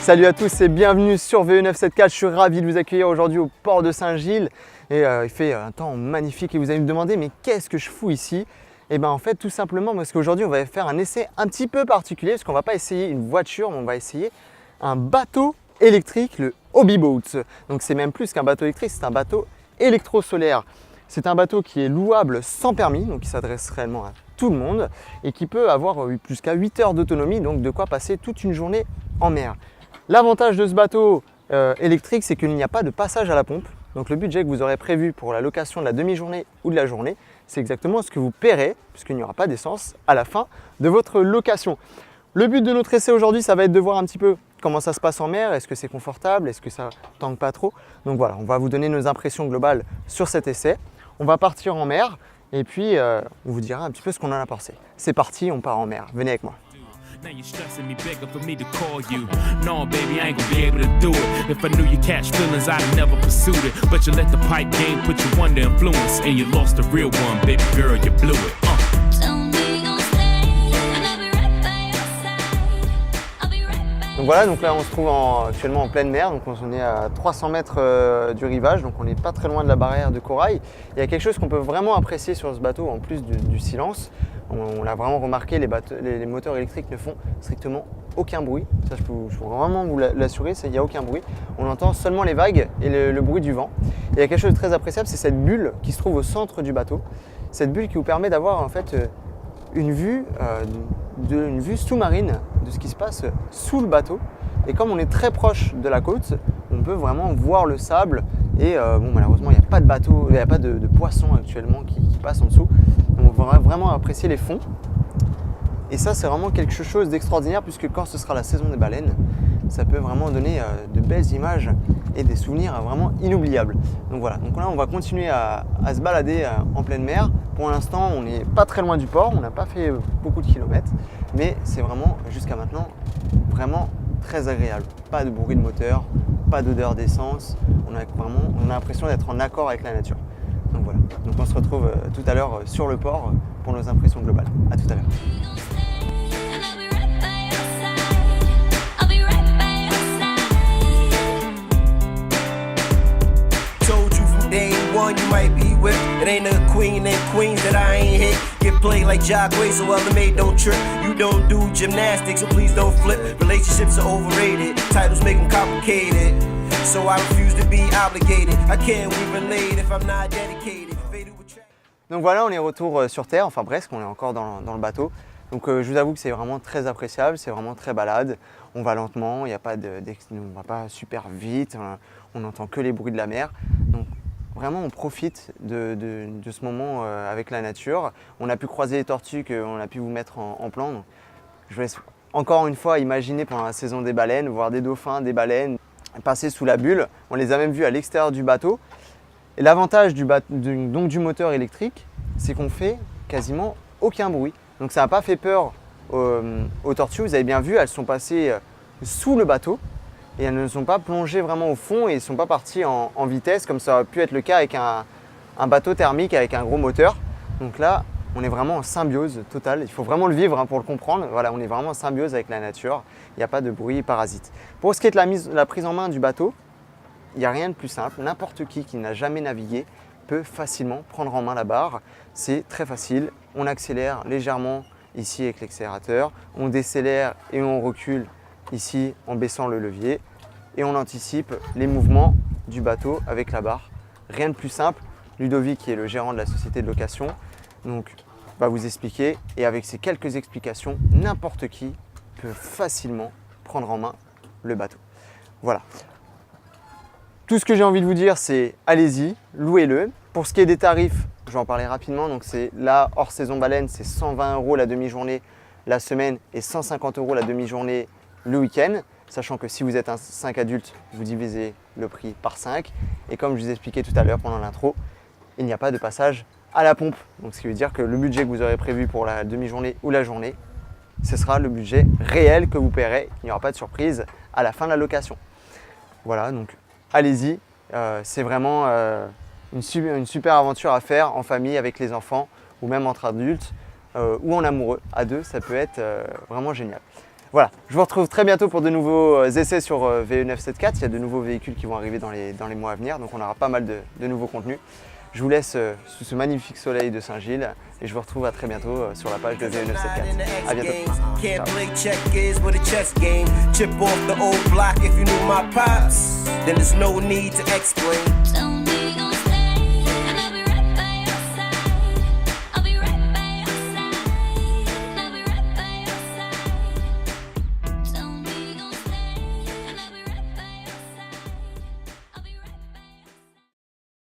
Salut à tous et bienvenue sur VE974. Je suis ravi de vous accueillir aujourd'hui au port de Saint-Gilles. Et il fait un temps magnifique et vous allez me demander mais qu'est-ce que je fous ici? Et bien en fait tout simplement parce qu'aujourd'hui on va faire un essai un petit peu particulier parce qu'on va pas essayer une voiture, mais on va essayer un bateau électrique, le Hobby Boat. Donc c'est même plus qu'un bateau électrique, c'est un bateau électro-solaire. C'est un bateau qui est louable sans permis, donc qui s'adresse réellement à tout le monde et qui peut avoir jusqu'à 8 heures d'autonomie, donc de quoi passer toute une journée en mer. L'avantage de ce bateau électrique, c'est qu'il n'y a pas de passage à la pompe. Donc le budget que vous aurez prévu pour la location de la demi-journée ou de la journée, c'est exactement ce que vous paierez, puisqu'il n'y aura pas d'essence à la fin de votre location. Le but de notre essai aujourd'hui, ça va être de voir un petit peu comment ça se passe en mer, est-ce que c'est confortable, est-ce que ça tangue pas trop. Donc voilà, on va vous donner nos impressions globales sur cet essai. On va partir en mer et puis on vous dira un petit peu ce qu'on en a pensé. C'est parti, on part en mer. Venez avec moi. Now you're stressing me, begging for me to call you. No, baby, I ain't gonna be able to do it. If I knew you catch feelings, I'd never pursued it. But you let the pipe game put you under influence, and you lost the real one, baby girl, you blew it. Donc voilà, donc là on se trouve actuellement en pleine mer, donc on est à 300 mètres du rivage, donc on n'est pas très loin de la barrière de corail. Il y a quelque chose qu'on peut vraiment apprécier sur ce bateau, en plus du silence. On l'a vraiment remarqué, les moteurs électriques ne font strictement aucun bruit. Ça, je peux vraiment vous l'assurer, il n'y a aucun bruit. On entend seulement les vagues et le bruit du vent. Et il y a quelque chose de très appréciable, c'est cette bulle qui se trouve au centre du bateau. Cette bulle qui vous permet d'avoir en fait une vue sous-marine de ce qui se passe sous le bateau. Et comme on est très proche de la côte, on peut vraiment voir le sable. Et bon, malheureusement, il n'y a pas de bateau, il n'y a pas de poissons actuellement qui passent en dessous. On va vraiment apprécier les fonds. Et ça, c'est vraiment quelque chose d'extraordinaire puisque quand ce sera la saison des baleines, ça peut vraiment donner de belles images et des souvenirs vraiment inoubliables. Donc voilà, donc là on va continuer à se balader en pleine mer. Pour l'instant, on n'est pas très loin du port, on n'a pas fait beaucoup de kilomètres, mais c'est vraiment, jusqu'à maintenant, vraiment très agréable. Pas de bruit de moteur, pas d'odeur d'essence, on a l'impression d'être en accord avec la nature. Donc voilà, donc on se retrouve tout à l'heure sur le port pour nos impressions globales. À tout à l'heure. You might be with. It ain't a queen and queens that I ain't hit. Get played like Jacquay, so other mate don't trip. You don't do gymnastics, so please don't flip. Relationships are overrated, titles make them complicated. So I refuse to be obligated. I can't we relate if I'm not dedicated. Donc voilà, on est retour sur terre, enfin presque, on est encore dans le bateau. Donc je vous avoue que c'est vraiment très appréciable, c'est vraiment très balade. On va lentement, on va pas super vite, on n'entend que les bruits de la mer. Donc vraiment, on profite de ce moment avec la nature. On a pu croiser les tortues qu'on a pu vous mettre en plan. Donc, je vous laisse encore une fois imaginer pendant la saison des baleines, voir des dauphins, des baleines passer sous la bulle. On les a même vus à l'extérieur du bateau. Et l'avantage du moteur électrique, c'est qu'on fait quasiment aucun bruit. Donc ça n'a pas fait peur aux tortues. Vous avez bien vu, elles sont passées sous le bateau. Et elles ne sont pas plongées vraiment au fond et elles ne sont pas parties en vitesse comme ça aurait pu être le cas avec un bateau thermique avec un gros moteur. Donc là, on est vraiment en symbiose totale. Il faut vraiment le vivre pour le comprendre. Voilà, on est vraiment en symbiose avec la nature. Il n'y a pas de bruit parasite. Pour ce qui est de la prise en main du bateau, il n'y a rien de plus simple. N'importe qui n'a jamais navigué peut facilement prendre en main la barre. C'est très facile. On accélère légèrement ici avec l'accélérateur. On décélère et on recule ici en baissant le levier et on anticipe les mouvements du bateau avec la barre. Rien de plus simple. Ludovic, qui est le gérant de la société de location, donc, va vous expliquer et avec ces quelques explications, n'importe qui peut facilement prendre en main le bateau. Voilà. Tout ce que j'ai envie de vous dire, c'est allez-y, louez-le. Pour ce qui est des tarifs, je vais en parler rapidement. Donc c'est là, hors saison baleine, c'est 120 € la demi-journée la semaine et 150 € la demi-journée le week-end, sachant que si vous êtes un 5 adultes, vous divisez le prix par 5. Et comme je vous expliquais tout à l'heure pendant l'intro, il n'y a pas de passage à la pompe. Donc ce qui veut dire que le budget que vous aurez prévu pour la demi-journée ou la journée, ce sera le budget réel que vous paierez. Il n'y aura pas de surprise à la fin de la location. Voilà, donc allez-y. C'est vraiment une super aventure à faire en famille avec les enfants ou même entre adultes ou en amoureux. À deux, ça peut être vraiment génial. Voilà, je vous retrouve très bientôt pour de nouveaux essais sur VE974. Il y a de nouveaux véhicules qui vont arriver dans les mois à venir, donc on aura pas mal de nouveaux contenus. Je vous laisse sous ce magnifique soleil de Saint-Gilles et je vous retrouve à très bientôt sur la page de VE974. À bientôt. Can't play checkers with a chess game. Chip off the old block if you knew my pops. Then there's no need to explain.